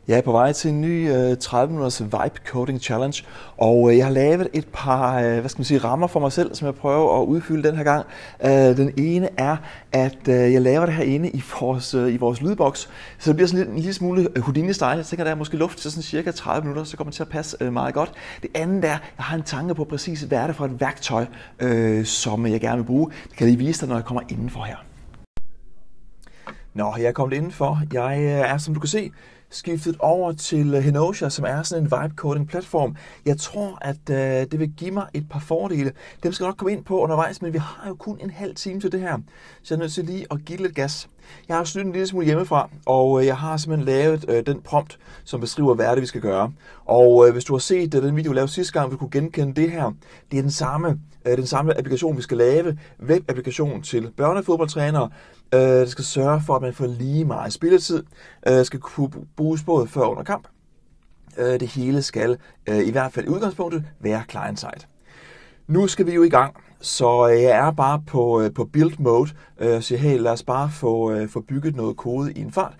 Jeg er på vej til en ny 30-minutters Vibe Coding Challenge, og jeg har lavet et par rammer for mig selv, som jeg prøver at udfylde den her gang. Den ene er, at jeg laver det herinde i vores lydboks, så det bliver sådan en lille smule Houdini-style. Jeg tænker, der er måske luft til sådan cirka 30 minutter, så kommer det til at passe meget godt. Det andet er, jeg har en tanke på præcis, hvad er det for et værktøj, som jeg gerne vil bruge. Det kan jeg lige vise dig, når jeg kommer indenfor her. Nå, jeg er kommet indenfor. Jeg er, som du kan se, skiftet over til Henosia, som er sådan en vibe coding platform. Jeg tror, at det vil give mig et par fordele. Dem skal jeg nok komme ind på undervejs, men vi har jo kun en halv time til det her, så jeg er nødt til lige at give lidt gas. Jeg har snydt en lille smule hjemmefra, og jeg har simpelthen lavet den prompt, som beskriver, hvad det vi skal gøre. Og hvis du har set den video, jeg lavede sidste gang, vil du kunne genkende det her. Det er den samme applikation, vi skal lave. Webapplikation til børnefodboldtrænere. Det skal sørge for, at man får lige meget spilletid. Skal kunne bruges både før og under kamp. Det hele skal i hvert fald i udgangspunktet være client-side. Nu skal vi jo i gang, så jeg er bare på build mode og siger, hey, lad os bare få bygget noget kode i en fart.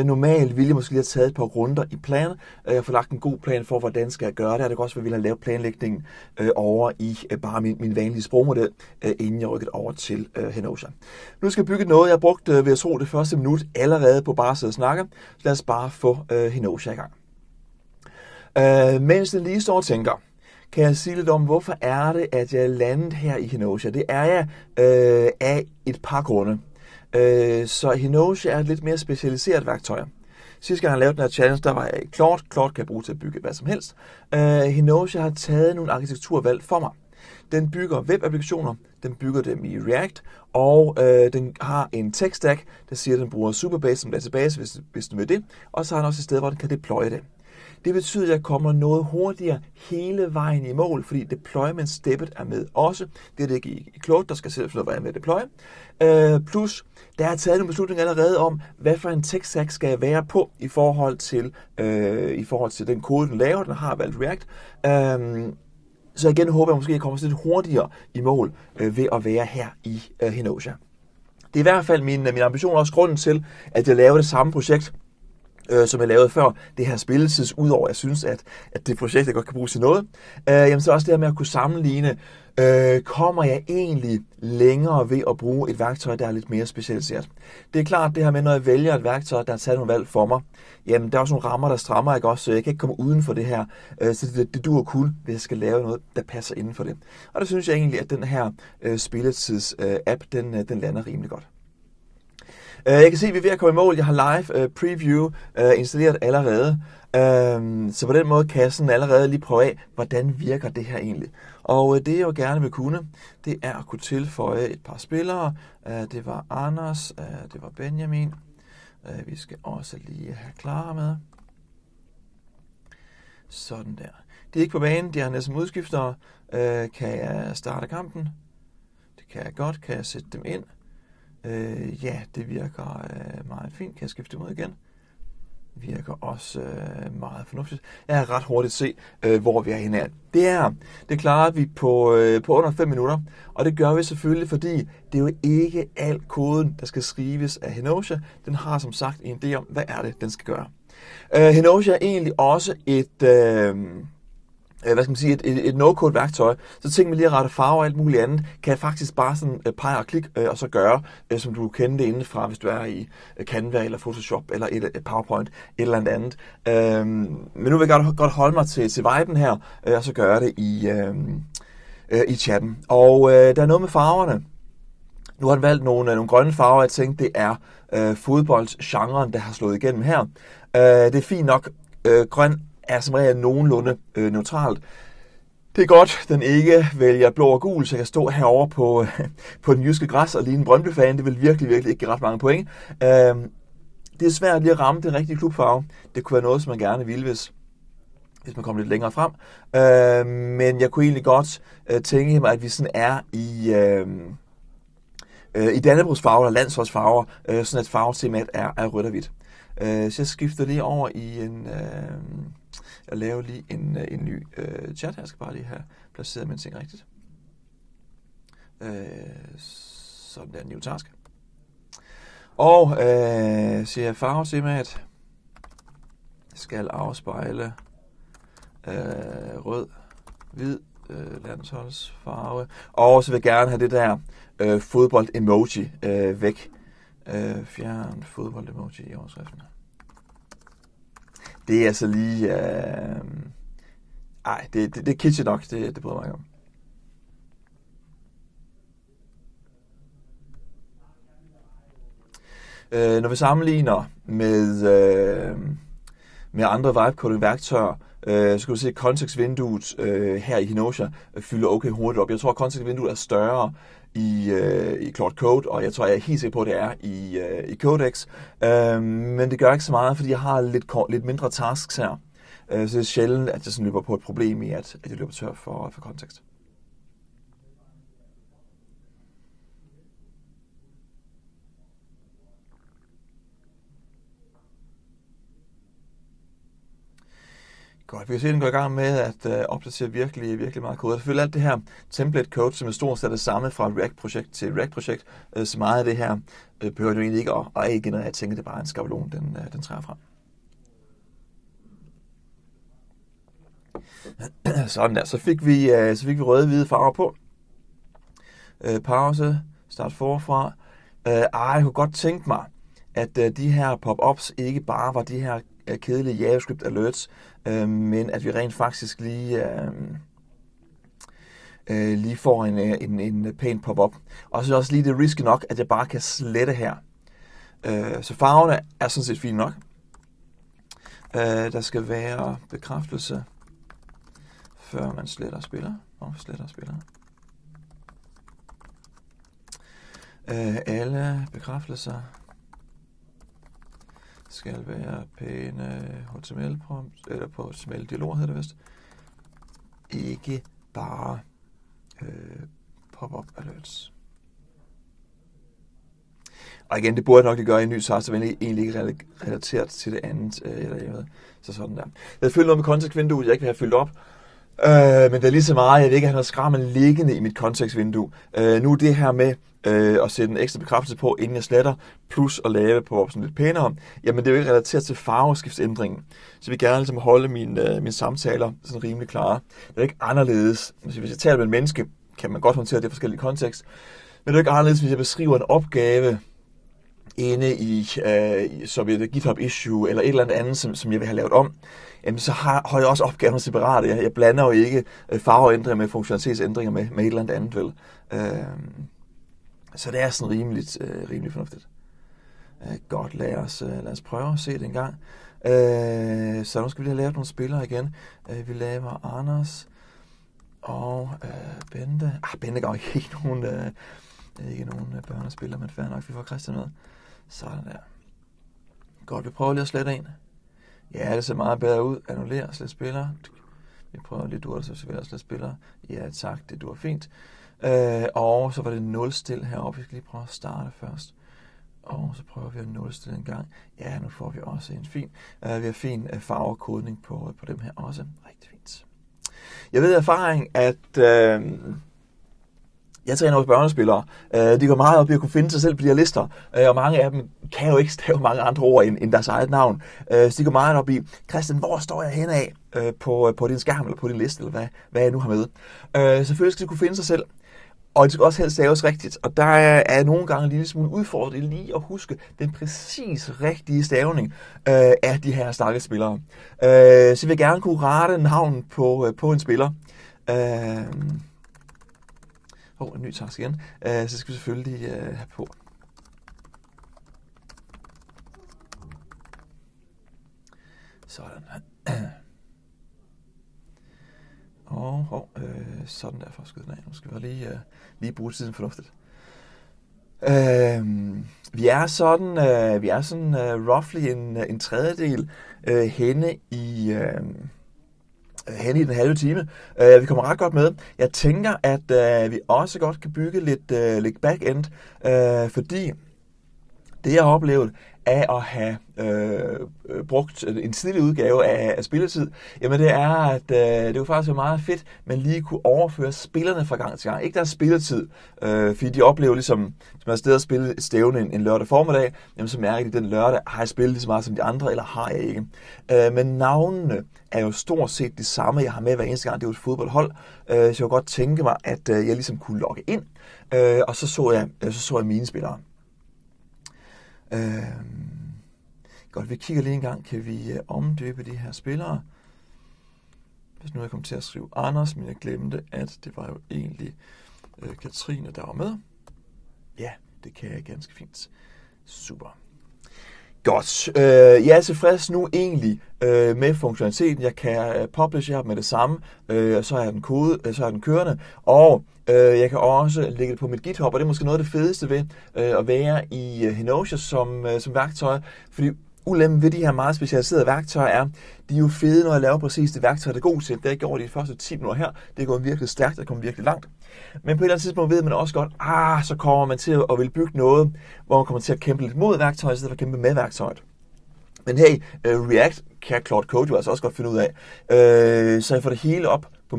Normalt ville jeg måske lige have taget et par runder i plan. Jeg får lagt en god plan for, hvordan skal jeg gøre det. Det kan også være, at vi vil have lavet planlægningen over i bare min vanlige sprogmodel, inden jeg rykker over til Henosia. Nu skal jeg bygge noget, jeg har brugt, ved at tro, det første minut allerede på bare at sidde og snakke. Så lad os bare få Henosia i gang. Mens den lige står og tænker, kan jeg sige lidt om, hvorfor er det, at jeg er landet her i Henosia. Det er jeg af et par grunde. Så Henosia er et lidt mere specialiseret værktøj. Sidste gang jeg lavede den her challenge, der var jeg Claude. Claude kan jeg bruge til at bygge hvad som helst. Henosia har taget nogle arkitekturvalg for mig. Den bygger webapplikationer, den bygger dem i React, og den har en tech stack, der siger, at den bruger Supabase som database, hvis du vil det. Og så har den også et sted, hvor den kan deploye det. Det betyder, at jeg kommer noget hurtigere hele vejen i mål, fordi deployment-steppet er med også. Det er det ikke i Claude, der skal selv finde ud af med at deploye. Plus, der er taget nogle beslutninger allerede om, hvad for en tech stack skal jeg være på i forhold til den kode, den laver. Den har valgt React. Så igen håber jeg måske, at jeg kommer lidt hurtigere i mål ved at være her i Henosia. Det er i hvert fald min ambition, også grunden til, at jeg laver det samme projekt, som jeg lavede før, det her spilletids, udover jeg synes, at det projekt, jeg godt kan bruge til noget. Jamen så også det her med at kunne sammenligne, kommer jeg egentlig længere ved at bruge et værktøj, der er lidt mere specialiseret. Det er klart det her med, når jeg vælger et værktøj, der har taget nogle valg for mig, jamen der er også nogle rammer, der strammer, ikke også, så jeg kan ikke komme uden for det her, så det duer kun, hvis jeg skal lave noget, der passer inden for det. Og der synes jeg egentlig, at den her spilletids-app, den lander rimelig godt. Jeg kan se, at vi er ved at komme i mål. Jeg har live preview installeret allerede. Så på den måde kan jeg sådan allerede lige prøve af, hvordan virker det her egentlig. Og det jeg jo gerne vil kunne, det er at kunne tilføje et par spillere. Det var Anders, det var Benjamin. Vi skal også lige have Clara med. Sådan der. De er ikke på banen, de har næsten udskiftere. Kan jeg starte kampen? Det kan jeg godt. Kan jeg sætte dem ind? Ja, det virker meget fint. Kan jeg skifte dem ud igen? Det virker også meget fornuftigt. Jeg har ret hurtigt se, hvor vi er henne. Det klarer vi på under 5 minutter, og det gør vi selvfølgelig, fordi det er jo ikke al koden, der skal skrives af Henosia. Den har som sagt en idé om, hvad er det, den skal gøre. Henosia er egentlig også et no-code værktøj, så tænk mig lige at rette farver og alt muligt andet, kan jeg faktisk bare sådan pege og klikke og så gøre, som du kender det indefra, hvis du er i Canva eller Photoshop eller et PowerPoint, et eller andet. Men nu vil jeg godt holde mig til viben her, og så gøre det i chatten. Og der er noget med farverne. Nu har den valgt nogle grønne farver, jeg tænkte, det er fodboldsgenren, der har slået igennem her. Det er fint nok. Grøn er som regel nogenlunde neutralt. Det er godt, den ikke vælger blå og gul, så jeg kan stå herovre på den jyske græs og ligne en Brøndby-fan. Det vil virkelig ikke give ret mange point. Det er svært lige at ramme den rigtige klubfarve. Det kunne være noget, som man gerne ville, hvis man kommer lidt længere frem. Men jeg kunne egentlig godt tænke mig, at vi sådan er i Dannebrogsfarver eller landsholdsfarver, sådan at farvetemaet er rødt og hvidt. Så jeg skifter lige over i jeg laver lige en ny chat. Jeg skal bare lige have placeret mine ting rigtigt. Sådan der, new task. Og siger jeg farvetemaet skal afspejle rød, hvid landsholdsfarve. Og så vil jeg gerne have det der fodbold-emoji væk. Fjern fodbold-emoji i overskriften. Det er altså lige... det er kitschy nok, det bryder mig ikke om. Når vi sammenligner med andre vibe-coding-værktøjer, så kan du se, at kontekstvinduet her i Hinosia fylder okay hurtigt op. Jeg tror, at kontekstvinduet er større i Claude Code, og jeg tror, jeg er helt sikker på, at det er i Codex. Men det gør ikke så meget, fordi jeg har lidt mindre tasks her. Så det er sjældent, at jeg sådan løber på et problem i, at jeg løber tør for kontekst. Godt, vi kan se, at den går i gang med at opdatere virkelig, virkelig meget kode. Selvfølgelig alt det her template code, som er stort set det samme fra React-projekt til React-projekt, så meget af det her behøver du egentlig ikke at generere. Jeg tænker, det er bare en skabelon, den træder frem. Sådan der, så fik vi røde-hvide farver på. Pause, start forfra. Jeg kunne godt tænke mig, at de her pop-ups ikke bare var de her kedelige JavaScript alerts, men at vi rent faktisk lige får en pæn pop-up. Og så også lige det risky nok, at jeg bare kan slette her. Så farverne er sådan set fint nok. Der skal være bekræftelse, før man sletter spiller. Alle bekræftelser skal være pæne HTML-prompt, eller på HTML-dialog hedder det vist. Ikke bare pop-up alerts. Og igen, det burde nok det gøre i en ny task, så egentlig ikke relateret til det andet. Så sådan der. Jeg har fyldt noget med kontekstvinduet, jeg ikke vil have fyldt op. Men det er lige så meget, jeg vil ikke have noget skrammen liggende i mit kontekstvindue. Nu det her med at sætte en ekstra bekræftelse på, inden jeg sletter, plus at lave på sådan lidt pænere, jamen det er jo ikke relateret til farveskiftsændringen. Så vi gerne ligesom holde mine samtaler sådan rimelig klare. Det er ikke anderledes. Hvis jeg taler med en menneske, kan man godt håndtere det i forskellige kontekst. Men det er ikke anderledes, hvis jeg beskriver en opgave inde i som et GitHub issue eller et eller andet, som jeg vil have lavet om, jamen så har jeg også opgaven separat. Jeg blander jo ikke farveændringer med funktionalitetsændringer med et eller andet vel. Så det er sådan rimelig fornuftigt. Godt, lad os prøve at se det en gang. Så nu skal vi lige have lavet nogle spillere igen. Vi laver Anders og Bente. Bente går ikke nogen børnespiller, men fair nok, vi får Christian med. Sådan der. Godt, vi prøver lige at slette en. Ja, det ser meget bedre ud. Annullér, slet spiller. Vi prøver lige at så slet spiller. Ja, tak, det duer fint. Og så var det nulstil heroppe. Vi skal lige prøve at starte først. Og så prøver vi at nulstille en gang. Ja, nu får vi også en fin. Vi har fin farvekodning på dem her også. Rigtig fint. Jeg ved af erfaring, at jeg træner hos børnespillere. De går meget op i at kunne finde sig selv på de her lister, og mange af dem kan jo ikke stave mange andre ord end deres eget navn. Så de går meget op i, Christian, hvor står jeg henne af på din skærm eller på din liste, eller hvad jeg nu har med. Selvfølgelig skal de kunne finde sig selv, og de skal også helst staves rigtigt. Og der er nogle gange en lille smule udfordret lige at huske den præcis rigtige stavning af de her stakkels spillere. Så jeg vil gerne kunne rette navnet på en spiller. En ny task igen. Så skal vi selvfølgelig have på. Sådan. Sådan der for at skyde den af. Nu skal vi lige bruge tiden fornuftigt. Vi er sådan roughly en tredjedel henne i den halve time. Vi kommer ret godt med. Jeg tænker, at vi også godt kan bygge lidt backend, fordi det jeg har oplevet af at have brugt en tidlig udgave af spilletid, jamen det er, at det jo faktisk er meget fedt, man lige kunne overføre spillerne fra gang til gang. Ikke deres spilletid, fordi de oplever ligesom, hvis man er sted at spille et stævne en lørdag formiddag, jamen så mærker de, den lørdag, har jeg spillet lige så meget som de andre, eller har jeg ikke. Men navnene er jo stort set de samme, jeg har med hver eneste gang, det er jo et fodboldhold, så jeg kunne godt tænke mig, at jeg ligesom kunne logge ind, og så jeg mine spillere. Godt, vi kigger lige en gang, kan vi omdøbe de her spillere. Hvis nu jeg kom til at skrive Anders, men jeg glemte, at det var jo egentlig Katrine, der var med. Ja, det kan jeg ganske fint. Super. Godt. Jeg er tilfreds nu egentlig med funktionaliteten. Jeg kan publish her med det samme, så er den kørende, og jeg kan også lægge det på mit GitHub, og det er måske noget af det fedeste ved at være i Henosia som værktøj, fordi ulempen ved de her meget specialiserede værktøjer er, de er jo fede, når jeg laver præcis det værktøj, der er god til. Det har jeg gjort i de første 10 minutter her. Det går virkelig stærkt, det kommer virkelig langt. Men på et eller andet tidspunkt ved man også godt, så kommer man til at ville bygge noget, hvor man kommer til at kæmpe lidt mod værktøjet, i stedet for at kæmpe med værktøjet. Men hey, React kan Claude Code jo altså også godt finde ud af. Så jeg får det hele op på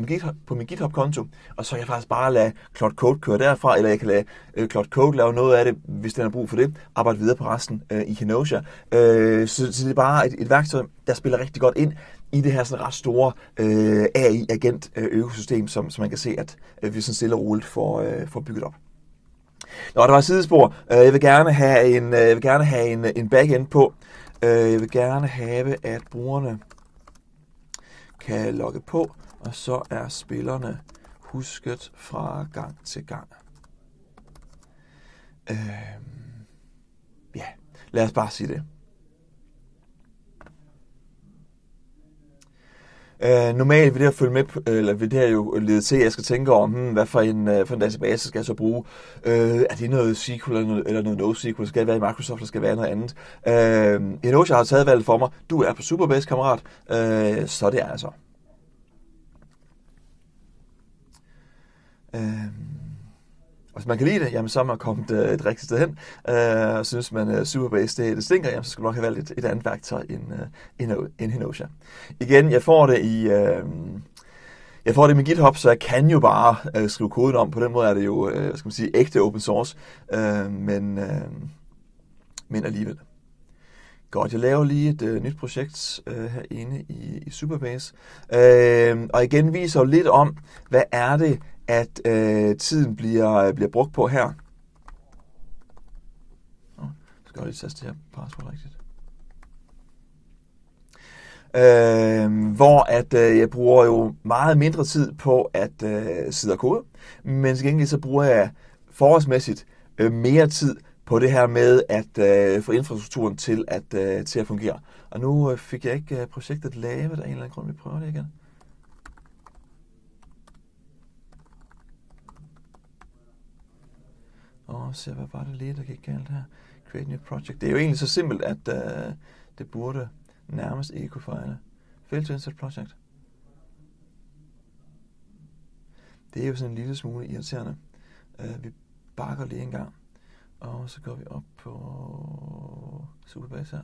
min GitHub-konto, og så kan jeg faktisk bare lade Claude Code køre derfra, eller jeg kan lade Claude Code lave noget af det, hvis den har brug for det, arbejde videre på resten i Henosia. Så det er bare et værktøj, der spiller rigtig godt ind i det her sådan ret store AI-agent-økosystem, som man kan se, at vi sådan stille og roligt får bygget op. Nå, der var et sidespor. Jeg vil gerne have en backend på. Jeg vil gerne have, at brugerne kan logge på, og så er spillerne husket fra gang til gang. Ja, lad os bare sige det. Normalt vil det her følge med, eller vil det her jo lede til, at jeg skal tænke over, hvad for en database skal jeg så bruge. Er det noget SQL eller noget NoSQL? Skal det være i Microsoft, eller skal det være noget andet? Henosia har taget valget for mig. Du er på Supabase, kammerat. Så det er altså. Og hvis man kan lide det, jamen så er man kommet et rigtigt sted hen, og synes man Supabase det stinker, jamen så skal du nok have valgt et andet værktøj end Henosia. Igen, jeg får det i min GitHub, så jeg kan jo bare skrive koden om. På den måde er det jo, ægte open source, men alligevel. Godt, jeg laver lige et nyt projekt herinde i Supabase, og igen viser jo lidt om, hvad er det, at tiden bliver brugt på her. Skal jeg lige taste det her password rigtigt. Hvor at jeg bruger jo meget mindre tid på at sidde og kode, men til gengæld så bruger jeg forholdsmæssigt mere tid på det her med at få infrastrukturen til at fungere. Og nu fik jeg ikke projektet lavet af en eller anden grund, vi prøver det igen. Og se, hvad var det lige, der gik galt her? Create new project. Det er jo egentlig så simpelt, at det burde nærmest ikke kunne fejle. Fail to insert project. Det er jo sådan en lille smule irriterende. Vi bakker lige en gang. Og så går vi op på Supabase her.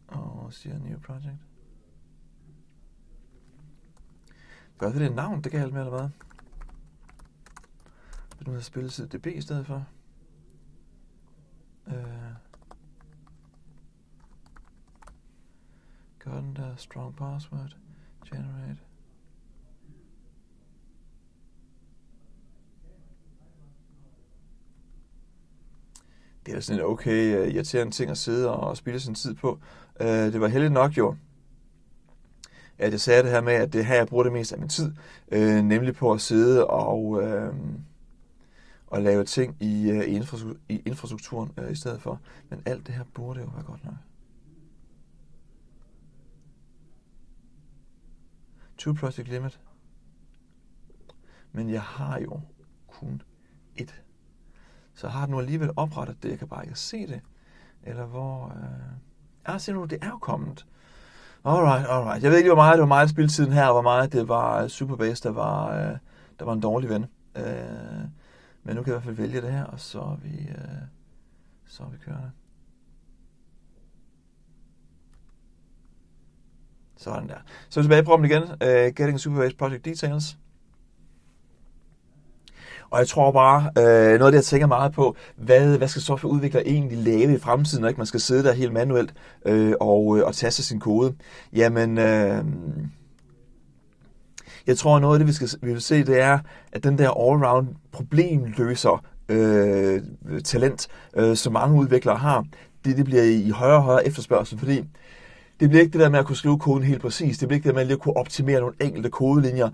Og siger new project. Gør det et navn, det kan hjælpe med, eller hvad? Nu har jeg spillet DB i stedet for. Gør den der strong password. Generate. Det er da sådan en okay irriterende ting at sidde og spille sin tid på. Det var heldigt nok jo, at jeg sagde det her med, at det her jeg bruger det mest af min tid. Nemlig på at sidde og lave ting i infrastrukturen i stedet for. Men alt det her burde jo være godt nok. 2 project limit. Men jeg har jo kun et. Så har den nu alligevel oprettet det. Jeg kan bare ikke se det. Eller hvor... se nu, det er jo kommet. Alright. Jeg ved ikke, hvor meget det var meget spildtiden her, og hvor meget det var Supabase, der var en dårlig ven. Men nu kan jeg i hvert fald vælge det her, og så er vi Så er vi kørende. Sådan der. Så er vi tilbage på den igen. Getting Superbase Project Details. Og jeg tror bare, noget af det, jeg tænker meget på, hvad skal softwareudviklere egentlig lave i fremtiden, når ikke man skal sidde der helt manuelt og taste sin kode. Jamen, jeg tror, noget af det, vi vil se, det er, at den der all-round problemløser talent, som mange udviklere har, det bliver i højere og højere efterspørgsel, fordi det bliver ikke det der med at kunne skrive koden helt præcis. Det bliver ikke det der med at lige kunne optimere nogle enkelte kodelinjer.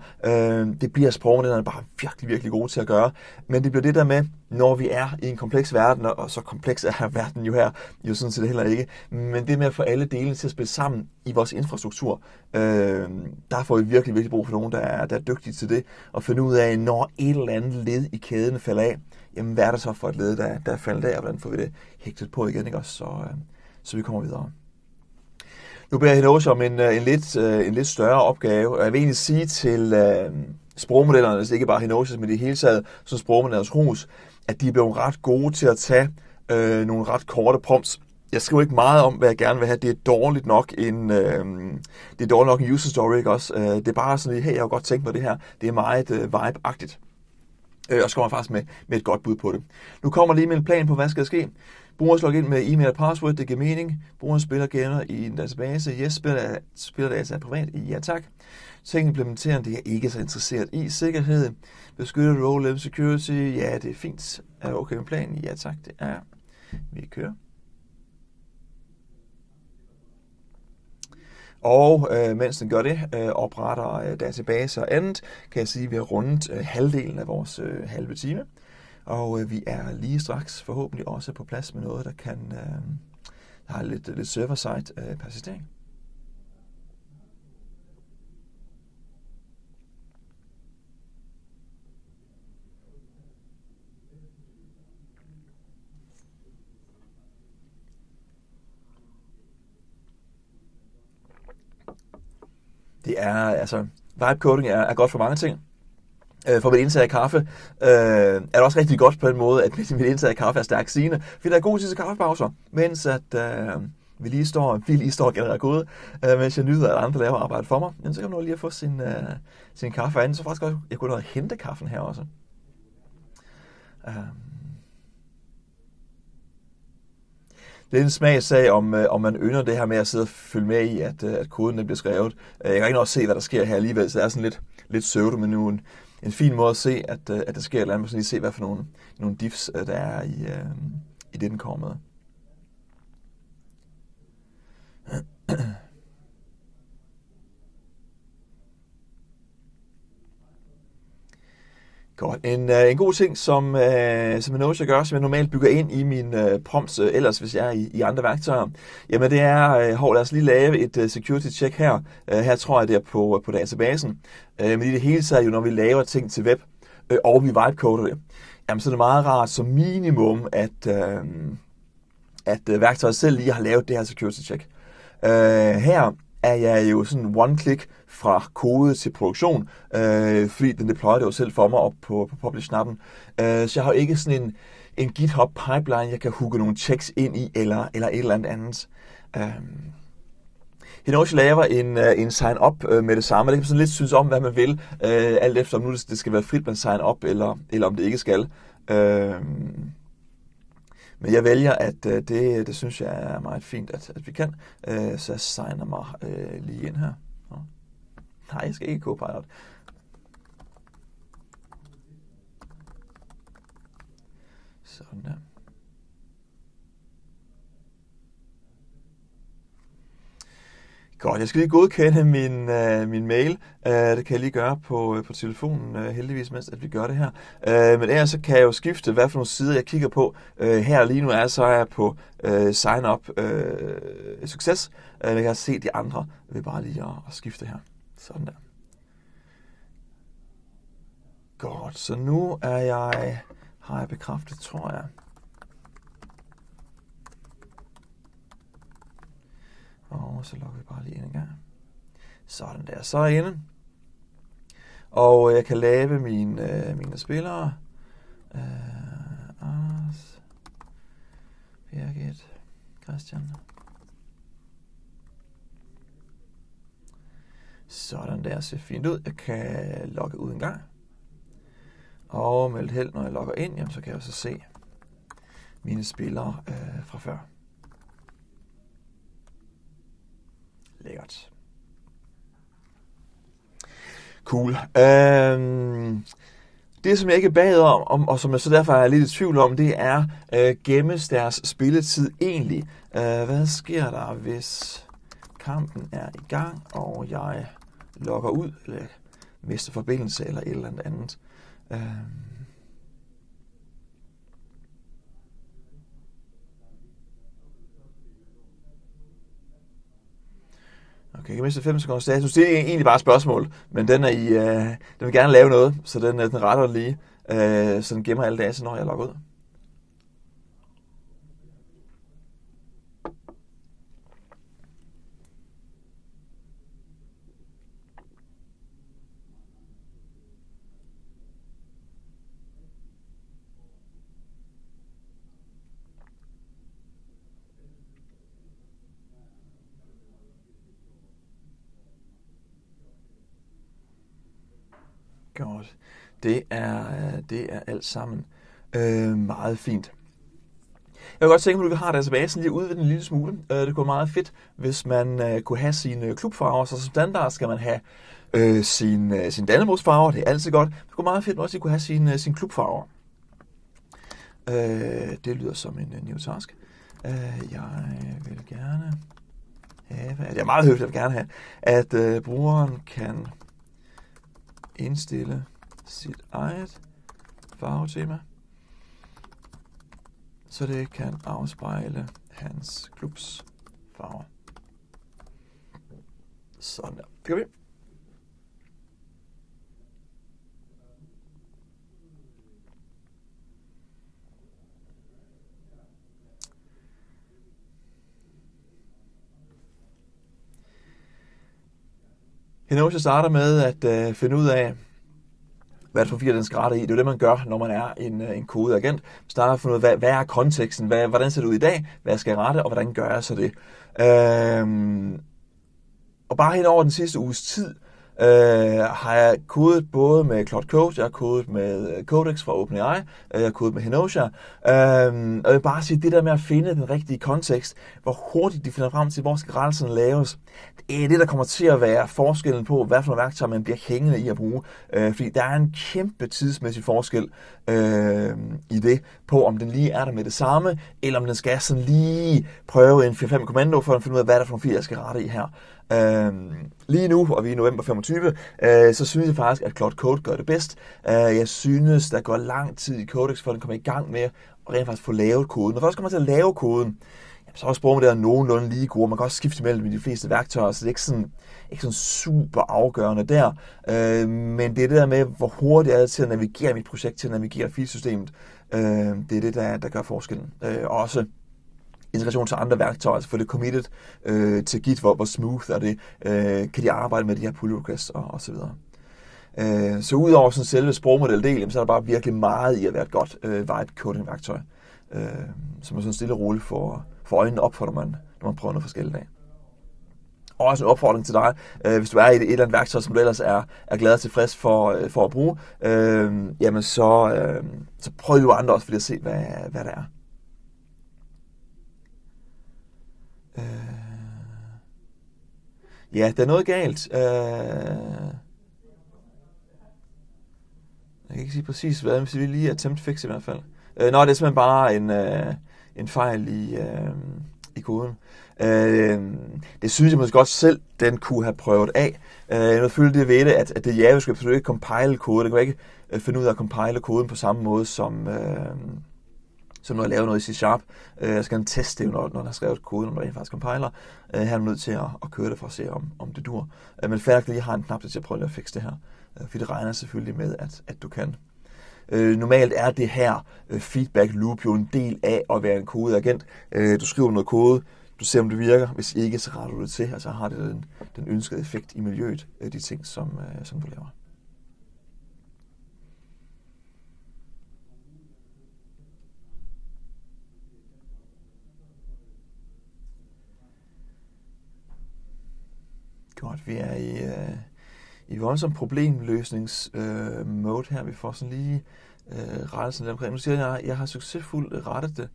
Det bliver sprogmodellerne bare virkelig gode til at gøre. Men det bliver det der med, når vi er i en kompleks verden, og så kompleks er verden jo her, jo sådan set heller ikke. Men det med at få alle delene til at spille sammen i vores infrastruktur, der får vi virkelig brug for nogen, der er dygtige til det. Og finde ud af, når et eller andet led i kæden falder af, jamen hvad er det så for et led, der er faldet af, og hvordan får vi det hægtet på igen, ikke også? Så vi kommer videre. Nu beder jeg Hinoche om en lidt større opgave, og jeg vil egentlig sige til sprogmodellerne, altså ikke bare Hinoche, men i det hele taget, som sprogmodellernes hus, at de er blevet ret gode til at tage nogle ret korte prompts. Jeg skriver ikke meget om, hvad jeg gerne vil have. Det er dårligt nok en user story, ikke også? Det er bare sådan, hey, jeg har godt tænkt på det her. Det er meget vibe-agtigt. Og så kommer jeg faktisk med et godt bud på det. Nu kommer lige med en plan på, hvad skal der ske. Brugeren logger ind med e-mail og password, det giver mening. Brugeren spiller gener i en database. Yes, spiller data privat. Ja tak. Tænk implementeren, det er jeg ikke så interesseret i. Sikkerhed, beskyttet role level security. Ja, det er fint. Er okay med planen? Ja tak, det er. Vi kører. Og mens den gør det, opretter databaser og andet, kan jeg sige, at vi har rundet halvdelen af vores halve time. Og vi er lige straks forhåbentlig også på plads med noget, der kan have lidt server-side persistering. Det er, altså, vibe coding er godt for mange ting. For mit indtag af kaffe er det også rigtig godt på den måde, at mit indtag af kaffe er stærkt sigende. Fordi der er god tid til kaffepauser, mens at vi lige står og genererer kode, mens jeg nyder, at andre laver arbejde for mig. Men så kan man lige at få sin kaffe an. Så faktisk også, jeg kunne hente kaffen her også. Det er en smagsag, om man ynder det her med at sidde og følge med i, at koden bliver skrevet. Jeg kan ikke også se, hvad der sker her alligevel, så det er sådan lidt pseudo, men nu en fin måde at se, at der sker et eller andet. Man kan lige se, hvad for nogle diffs, der er i det, den kommer med. Godt. En god ting, som Hinoche gør, som jeg normalt bygger ind i mine prompts, ellers hvis jeg er i andre værktøjer, jamen det er, lad os lige lave et security check her. Her tror jeg, det er på databasen. Men i det hele taget, jo, når vi laver ting til web, og vi vibecoder det, jamen så er det meget rart som minimum, at værktøjet selv lige har lavet det her security check. Her er jeg jo sådan one-click fra kode til produktion, fordi den deployer det jo selv for mig op på publish-knappen. Så jeg har jo ikke sådan en GitHub pipeline, jeg kan hooke nogle checks ind i, eller et eller andet. Hinoche laver en sign-up med det samme. Det kan man sådan lidt synes om, hvad man vil, alt efter om nu det skal være frit, man sign-up, eller om det ikke skal. Men jeg vælger, at det synes jeg er meget fint, at vi kan. Så jeg signer mig lige ind her. Nej, jeg skal ikke Copilot. Sådan der. Godt, jeg skal lige godkende min mail. Det kan jeg lige gøre på telefonen, heldigvis, mens at vi gør det her. Men ellers så kan jeg jo skifte, hvad for nogle sider jeg kigger på. Her lige nu så er jeg på sign up succes. Jeg kan se de andre. Jeg vil bare lige at skifte her. Sådan der. Godt, så nu har jeg bekræftet, tror jeg. Og så logger vi bare lige ind en gang. Sådan der, så er jeg inde. Og jeg kan lave mine spillere. Christian. Sådan der, ser fint ud. Jeg kan logge ud en gang. Og med lidt held, når jeg logger ind, jamen, så kan jeg så se mine spillere fra før. Lækkert. Cool. Det, som jeg ikke bad om, og som jeg så derfor er lidt i tvivl om, det er, gemmes deres spilletid egentlig? Hvad sker der, hvis kampen er i gang, og jeg logger ud, eller mister forbindelse, eller et eller andet? Okay, jeg kan miste 5 sekunder status. Det er egentlig bare et spørgsmål, men den vil gerne lave noget, så den retter lige, så den gemmer alle data, når jeg logger ud. Godt. Det er alt sammen meget fint. Jeg vil godt tænke på, at vi har databasen lige udvidet en lille smule. Det kunne være meget fedt, hvis man kunne have sine klubfarver. Så som standard skal man have sin dannebrogsfarver. Det er altid godt. Det kunne være meget fedt, at man også kunne have sine klubfarver. Det lyder som en new task. Jeg vil gerne have, det er meget høfligt, jeg vil gerne have, at brugeren kan indstille sit eget farvetema, så det kan afspejle hans klubs farver. Sådan der. Det gør vi. Hinosia starter med at finde ud af, hvad det for den skal rette i. Det er jo det, man gør, når man er en kodeagent. Man starter med at finde ud af, hvad er konteksten? Hvordan ser det ud i dag? Hvad skal jeg rette, og hvordan gør jeg så det? Og bare hen over den sidste uges tid, har jeg kodet både med Cloud Code, jeg har kodet med Codex fra OpenAI, jeg har kodet med Hinosia. Og jeg vil bare sige, det der med at finde den rigtige kontekst, hvor hurtigt de finder frem til, hvor skal rettelserne laves, det er det, der kommer til at være forskellen på, hvad for nogle værktøjer man bliver hængende i at bruge. Fordi der er en kæmpe tidsmæssig forskel i det, på om den lige er der med det samme, eller om den skal sådan lige prøve en 4-5 kommando, for at finde ud af, hvad der er for nogle filer, jeg skal rette i her. Lige nu, og vi er i november 25, så synes jeg faktisk, at Cloud Code gør det bedst. Jeg synes, der går lang tid i Codex, for at den kommer i gang med at rent faktisk få lavet koden. Når først kommer til at lave koden, så også bruger man det nogenlunde lige gode. Man kan også skifte mellem de fleste værktøjer, så det er ikke sådan super afgørende der. Men det er det der med, hvor hurtigt er det til at navigere mit projekt, til at navigere filsystemet. Det er det, der gør forskellen. Også integration til andre værktøjer, altså få det committed til Git, hvor smooth er det, kan de arbejde med de her pull requests og så videre. Så udover sådan selve sprogmodeldel, så er der bare virkelig meget i at være et godt vibe coding værktøj, som er sådan stille og roligt for øjnene op for, når man prøver noget forskelligt af. Og også en opfordring til dig, hvis du er i et eller andet værktøj, som du ellers er glad og tilfreds for at bruge, jamen så prøv jo andre også for at se, hvad der er. Ja, der er noget galt. Jeg kan ikke sige præcis hvad, men vi lige attempt fix i hvert fald. Det er simpelthen bare en fejl i koden. Det synes jeg måske godt selv, den kunne have prøvet af. Jeg føler det ved det, at det JavaScript, så du ikke compile kode. Det kan ikke finde ud af at compile koden på samme måde, som når jeg laver noget i C#. Jeg skal teste det, når den har skrevet koden, når den faktisk compiler. Her er man nødt til at køre det for at se, om det dur. Men færdigt lige har en knap til at prøve at fikse det her. For det regner selvfølgelig med, at du kan. Normalt er det her feedback loop jo en del af at være en kodeagent. Du skriver noget kode, du ser om det virker. Hvis ikke, så retter du det til, og så har det den ønskede effekt i miljøet, de ting, som du laver. Godt, vi er i voldsom problemløsningsmode her. Vi får sådan lige rettelsen lidt omkring. Nu siger jeg, at jeg har succesfuldt rettet det.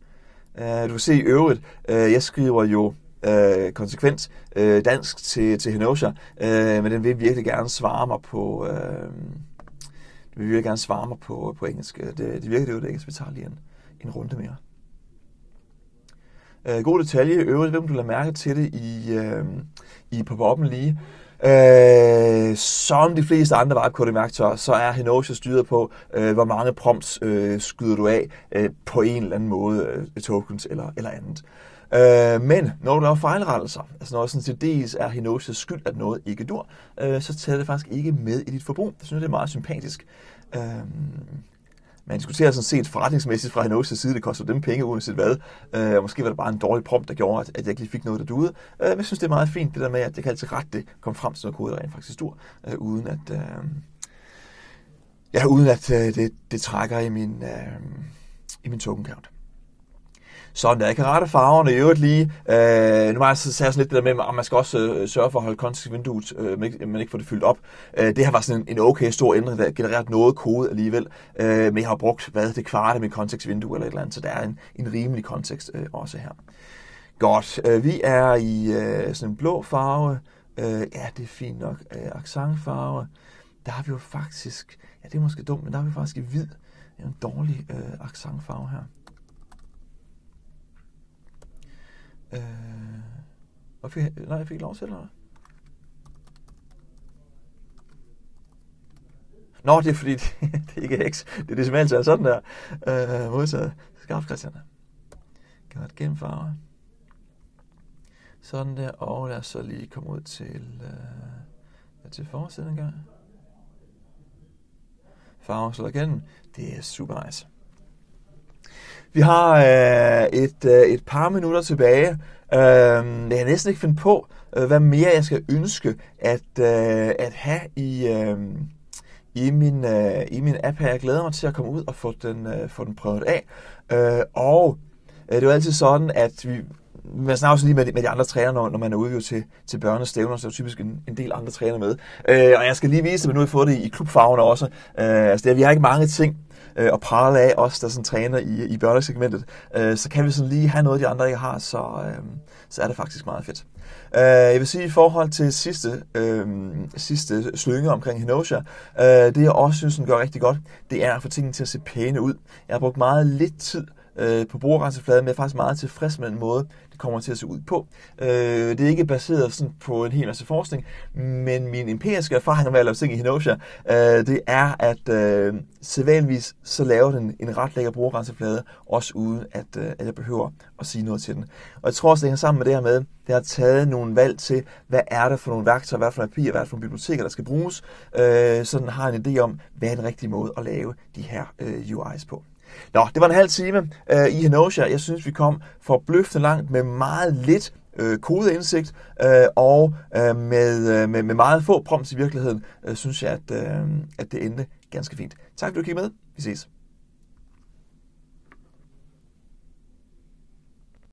Du kan se i øvrigt, jeg skriver jo konsekvent dansk til Henosha, men den vil virkelig gerne svare mig på engelsk. Det virker det jo engelsk. Vi tager lige en runde mere. God detalje i øvrigt, hvem du lader mærke til det i pop-up'en lige. Som de fleste andre vibe-coding-værktøjer, så er Henosha styret på, hvor mange prompts skyder du af på en eller anden måde, tokens eller andet. Men når du laver fejlrettelser, altså når sådan til dels er Henoshas skyld, at noget ikke dur, så tæller det faktisk ikke med i dit forbrug. Jeg synes, det er meget sympatisk. Man diskuterer sådan set forretningsmæssigt fra Henoshas side, det koster dem penge uanset hvad. Og måske var det bare en dårlig prompt, der gjorde, at jeg ikke lige fik noget der duede. Men jeg synes, det er meget fint, det der med, at jeg kan altid rette det, komme frem til noget kode, der rent faktisk dur, uden at det trækker i min token count. Sådan der, jeg kan rette farverne i øvrigt lige. Nu har jeg så sådan lidt det der med, at man skal også sørge for at holde kontekstvinduet, men ikke få det fyldt op. Det her var sådan en okay stor ændring, der genereret noget kode alligevel. Men jeg har brugt, det kvarte med kontekstvindue eller et eller andet, så der er en rimelig kontekst også her. Godt, vi er i sådan en blå farve. Ja, det er fint nok. Accentfarve. Der har vi jo faktisk, ja det er måske dumt, men der har vi faktisk i hvid. Det er en dårlig accentfarve her. Jeg fik lov til, eller? Nå, det er fordi, det ikke er X. Det er decimaltal sådan der. Modtaget. Skarpt, Christian. Godt, gennemfarve. Sådan der, og lad os så lige komme ud til forsiden en gang. Farve slår igennem. Det er super nice. Vi har et par minutter tilbage. Jeg kan næsten ikke finde på, hvad mere jeg skal ønske at have i min app her. Jeg glæder mig til at komme ud og få den prøvet af. Og det er jo altid sådan, at man snakker også lige med de andre trænere, når man er ude til børnestævner, så er der typisk en del andre trænere med. Og jeg skal lige vise, at nu har fået det i klubfarverne også. Vi har ikke mange ting og prale af os, der sådan træner i børnesegmentet, så kan vi sådan lige have noget, de andre ikke har, så er det faktisk meget fedt. Jeg vil sige i forhold til sidste slynge omkring Henosha, det jeg også synes, den gør rigtig godt, det er at få tingene til at se pæne ud. Jeg har brugt meget lidt tid på brugergrænsefladen, men jeg er faktisk meget tilfreds med den måde, det kommer til at se ud på. Det er ikke baseret sådan på en hel masse forskning, men min empiriske erfaring med at lave ting i Henosha, det er, at sædvanligvis så laver den en ret lækker brugergrænseflade, også uden at jeg behøver at sige noget til den. Og jeg tror også, det hænger sammen med det her med, det har taget nogle valg til, hvad er det for nogle værktøjer, hvad for nogle papirer, hvad er det for nogle biblioteker, der skal bruges, så den har en idé om, hvad er den rigtige måde at lave de her UI's på. Nå, det var en halv time i Henosha. Jeg synes, vi kom forbløffende langt med meget lidt kodeindsigt og med meget få prompts i virkeligheden, synes jeg, at det endte ganske fint. Tak fordi du kiggede med. Vi ses.